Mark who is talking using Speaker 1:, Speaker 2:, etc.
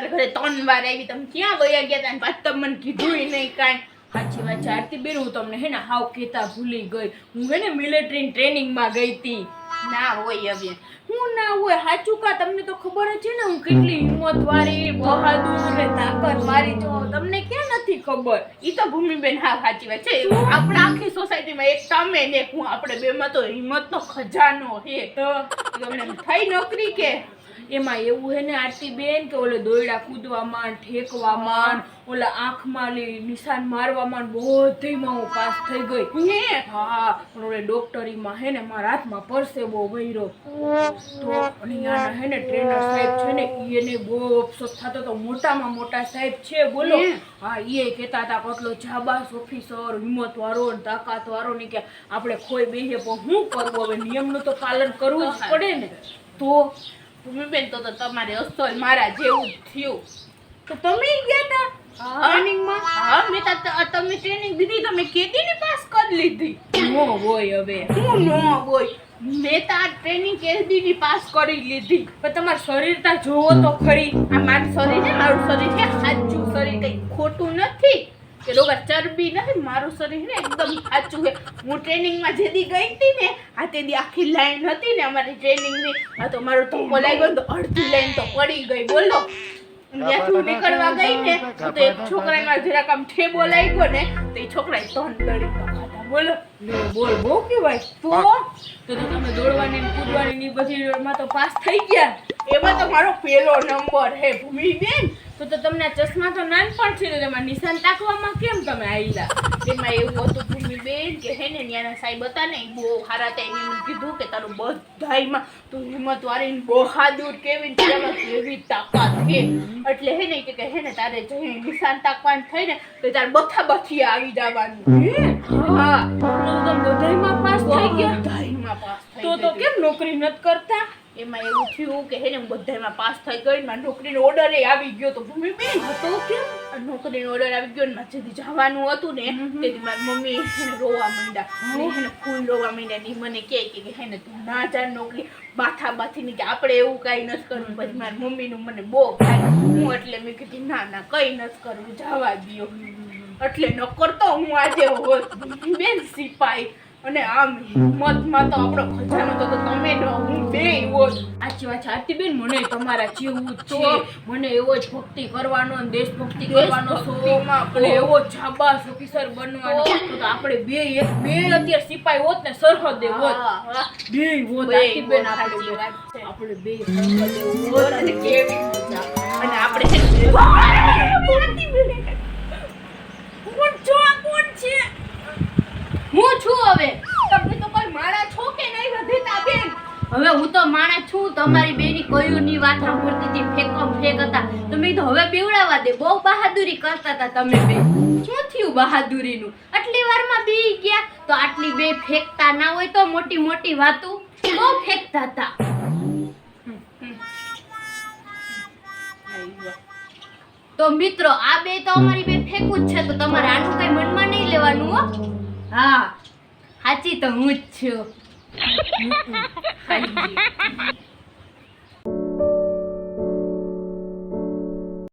Speaker 1: તમારા ઘરે 3 વાર આવી, તમે ક્યાં વયા ગયા હતા? પાછું તમે મને કીધુંય નહીં કાંઈ. સાચી વાત છે આરતીબેન, હું તમને હે ને હાવ કહેતા ભૂલી ગઈ. હું હે ને મિલિટરી ટ્રેનિંગમાં ગઈ હતી. ના હોય હવે, હું ના હોય સાચું કા? તમને તો ખબર જ છે ને હું કેટલી હિંમતવાળી, બહાદુર ને તાકાતવાળી છું. તમને ક્યાં નથી ખબર? ઈ તો ભૂમિબેન હા સાચી વાત છે. આપણા આખી સોસાયટીમાં એક તમે ને હું, આપણે બેમાં તો હિંમતનો ખજાનો છે. તો તમને થઈ નોકરી કે એમાં એવું હે ને આરતીબેન કે ઓલે દોયડા કૂદવામાં, ઠેકવામાં, ઓલા આંખમાં નિશાન મારવામાં બધેયમાં હું પાસ થઈ ગઈ. હા, પણ ઓલે ડોક્ટરીમાં હે ને મારા હાથમાં પરસેવો વહ્યો તો અહીંયાના હે ને ટ્રેનર સાહેબ છે ને એને બહુ અફસોસ થતો તો. મોટામાં મોટા સાહેબ છે બોલો. હા, એ કહેતા હતા કેટલો જાબાસ ઓફિસર, હિંમતવાળો ને તાકાતવાળો ને, કે આપણે ખોઈ બેહીએ પણ શું કરવું, હવે નિયમનું તો પાલન કરવું જ પડે ને. તો ભૂમિબેન તો તમારે અસલ મારા જેવું જ થયું. તો તમે ગયા હતા ટ્રેનિંગમાં? હા, મેં તમે ટ્રેનિંગ દીધી, તમે કેદીની પાસ કરી લીધી? નો હોય હવે, હું નો હોય, મેં તો આ ટ્રેનિંગ કેદીની પાસ કરી લીધી. પણ તમારું શરીર તા જોવો તો ખરી. આ મારું શરીર છે, મારું શરીર છે સાચું શરીર, કંઈ ખોટું નથી કે રોગા ચરબી નથી. મારું શરીર ને એકદમ સાચું છે. હું ટ્રેનિંગમાં જેદી ગઈ હતી ને, આ તેદી આખી લાઈન હતી ને અમારી ટ્રેનિંગની. આ તો મારો ધક્કો લાગ્યો ને તો અડધી લાઈન તો પડી ગઈ બોલો. ત્યાંથી નીકળવા ગઈ ને તો એક છોકરામાં જરાક આમ ઠેબો લાગ્યો ને તો એ છોકરાએ 3 દડી ખાધા બોલો. બોલ બહુ કેવાય. તો તમે દોડવાની કૂદવાની બધી માં તો પાસ થઈ ગયા. એમાં તો મારો પહેલો નંબર હે ભૂમિબેન. તો તમને ચશ્મા તો નાનપણથી તો તેમાં નિશાન તાકવામાં કેમ તમે આયલા? એમાં એવું હતું ભૂમિબેન કે હે ને ત્યાંના સાહેબ હતા ને, બહુ સારા હતા. એને મને કીધું કે તારું બધાયમાં તું હિંમતવાળી ને બહાદુર કેવી કેવી તાકાત છે, એટલે હે ને કે હે ને તારે જઈને નિશાન તાકવાનું થઈ ને તો તારે બથા આવી જવાનું. હા, તો બધાયમાં પાસ થઈ ગયા. બધાયમાં પાસ થઈ તો કેમ નોકરી નથી કરતા? એમાં એવું થયું કે હે ને બધાયમાં પાસ થઈ ગઈ, મારી નોકરીનો ઓર્ડર આવી ગયો. તો ભૂમિબેન હતો કેમ નોકરીનો ઓર્ડર આવી ગયો ને મારે જેથી જવાનું હતું ને તેથી મારી મમ્મી એને રોવા માંડ્યા, એને ફૂલ રોવા માંડ્યા. ને મને કહે કે હે ને તું ના જા નોકરી, બાથી ની કે આપણે એવું કાંઈ નથી કરવું. પછી મારી મમ્મીનું મને બહુ ખાય હું, એટલે મેં કીધું ના ના કંઈ નથી કરવું, જવા દો. એટલે ન કરતો હું આજે હોત બેન સિપાઈ. અને આમ હિંમતમાં તો આપણો ખજાનો તો તમે ન હું બે હોત. સાચી વાત છે આરતીબેન, મને તમારા જેવું જ છે. મને એવો જ ભક્તિ કરવાનો અને દેશભક્તિ કરવાનો શોખ, અને એવો જાબાસ ઓફિસર બનવાનો. તો આપણે બે અત્યારે સિપાઈ હોત ને સરહદે હોત, બે હોત આરતીબેન. આપણે બે સરહદે હોત અને કેવી મજા. અને આપણે કોણ છે? હું છું. હવે તમે તો કોઈ માણા છો કે નહીં વધીતા બેન? હવે હું તો માણા છું. તમારી બેની કયુંની વાત સાંભળતી હતી, ફેકમ ફેક હતા. તમે તો હવે બેવડાવા દે, બહુ બહાદુરી કરતા હતા તમે બે. શું થયું બહાદુરીનું? આટલી વારમાં બી ગયા તો આટલી બે ફેકતા ના હોય તો મોટી મોટી વાતો બહુ ફેકતા હતા. તો મિત્રો આ બે તો અમારી બે ફેકું જ છે, તો તમારે આનું કઈ મનમાં નહીં લેવાનું હો. હા, સાચી તો હું જ છું.